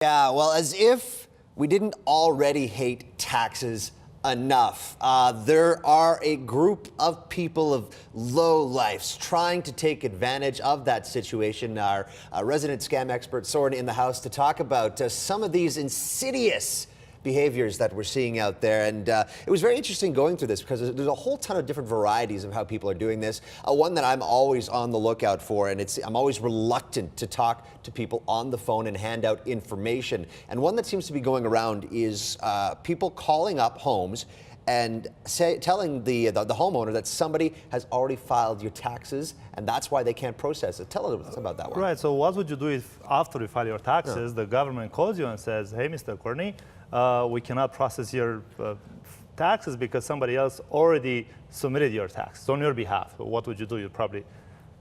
Yeah, well, as if we didn't already hate taxes enough. There are a group of people of low lives trying to take advantage of that situation. Our resident scam expert Sorin in the house to talk about some of these insidious behaviors that we're seeing out there. And it was very interesting going through this because there's a whole ton of different varieties of how people are doing this. One that I'm always on the lookout for, and I'm always reluctant to talk to people on the phone and hand out information. And one that seems to be going around is people calling up homes and telling the homeowner that somebody has already filed your taxes and that's why they can't process it. Tell us about that one. Right, so what would you do if after you file your taxes, the government calls you and says, hey, Mr. Courtney, we cannot process your taxes because somebody else already submitted your taxes on your behalf. What would you do? You'd probably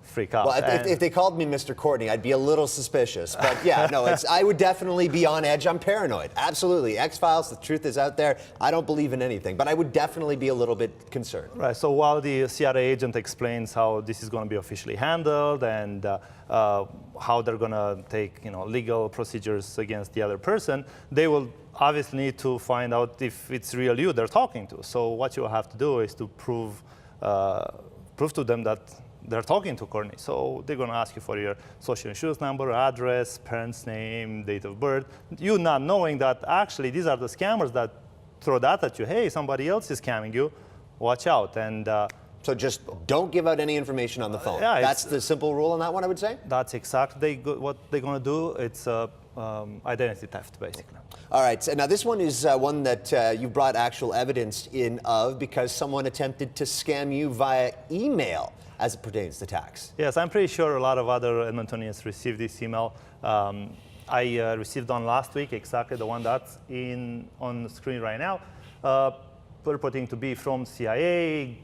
freak out. Well, if they called me Mr. Courtney, I'd be a little suspicious. But yeah, no, I would definitely be on edge. I'm paranoid. Absolutely. X-Files, the truth is out there. I don't believe in anything, but I would definitely be a little bit concerned. Right, so while the CRA agent explains how this is going to be officially handled and how they're going to take legal procedures against the other person, they will obviously need to find out if it's real you they're talking to. So what you have to do is to prove to them that they're talking to Courtney. So they're going to ask you for your social insurance number, address, parents' name, date of birth. You not knowing that actually these are the scammers that throw that at you. Hey, somebody else is scamming you. Watch out. And so just don't give out any information on the phone. Yeah, that's the simple rule on that one, I would say? That's exactly what they're going to do. It's identity theft, basically. All right, so now this one is one that you brought actual evidence in of because someone attempted to scam you via email as it pertains to tax. Yes, I'm pretty sure a lot of other Edmontonians received this email. I received one last week, exactly the one that's on the screen right now. Purporting to be from CIA,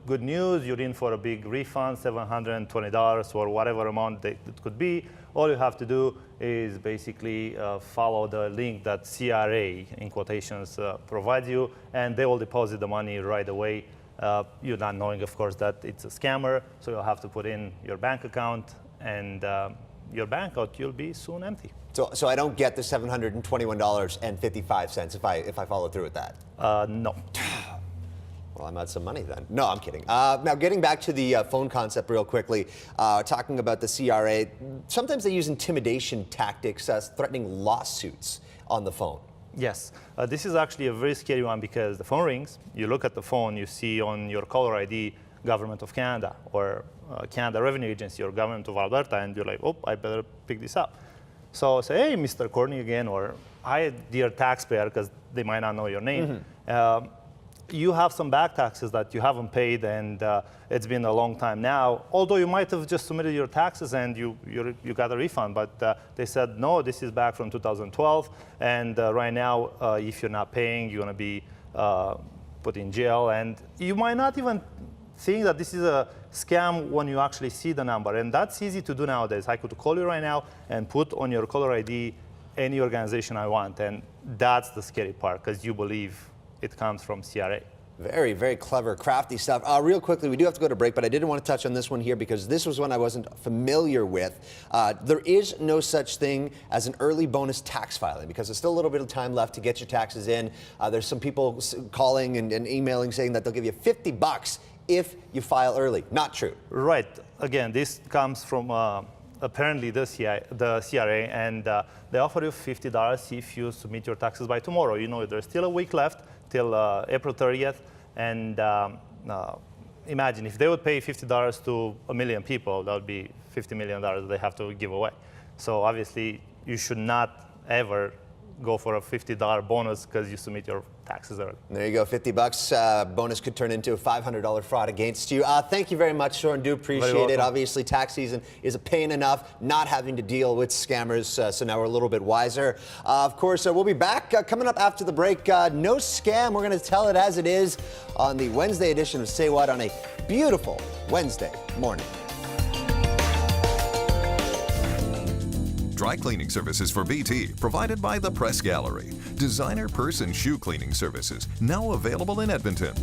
good news, you're in for a big refund, $720 or whatever amount it could be. All you have to do is basically follow the link that CRA, in quotations, provides you, and they will deposit the money right away. You're not knowing, of course, that it's a scammer, so you'll have to put in your bank account, and your bank account will be soon empty. So I don't get the $721.55 if I follow through with that? No. Well, I'm out some money then. No, I'm kidding. Now, getting back to the phone concept real quickly, talking about the CRA, sometimes they use intimidation tactics, threatening lawsuits on the phone. Yes, this is actually a very scary one because the phone rings, you look at the phone, you see on your caller ID, Government of Canada or Canada Revenue Agency or Government of Alberta, and you're like, oh, I better pick this up. So say, hey, Mr. Courtney again, or hi, dear taxpayer, because they might not know your name. Mm-hmm. You have some back taxes that you haven't paid, and it's been a long time now. Although you might have just submitted your taxes and you got a refund, but they said, no, this is back from 2012, and right now, if you're not paying, you're going to be put in jail, and you might not even think that this is a scam when you actually see the number, and that's easy to do nowadays. I could call you right now and put on your caller ID any organization I want, and that's the scary part, because you believe it comes from CRA. Very, very clever, crafty stuff. Real quickly, we do have to go to break, but I didn't want to touch on this one here because this was one I wasn't familiar with. There is no such thing as an early bonus tax filing because there's still a little bit of time left to get your taxes in. There's some people calling and emailing saying that they'll give you $50 if you file early. Not true. Right. Again, this comes from apparently the CRA, and they offer you $50 if you submit your taxes by tomorrow. You know, there's still a week left till April 30th, and imagine if they would pay $50 to 1 million people, that would be $50 million they have to give away. So obviously, you should not ever go for a $50 bonus because you submit your taxes early. There you go, $50 bonus could turn into a $500 fraud against you. Thank you very much, Sorin. Do appreciate it. Obviously, tax season is a pain enough, not having to deal with scammers, so now we're a little bit wiser. Of course, we'll be back coming up after the break. No scam, we're going to tell it as it is on the Wednesday edition of Say What on a beautiful Wednesday morning. Dry cleaning services for BT provided by the Press Gallery. Designer purse and shoe cleaning services now available in Edmonton.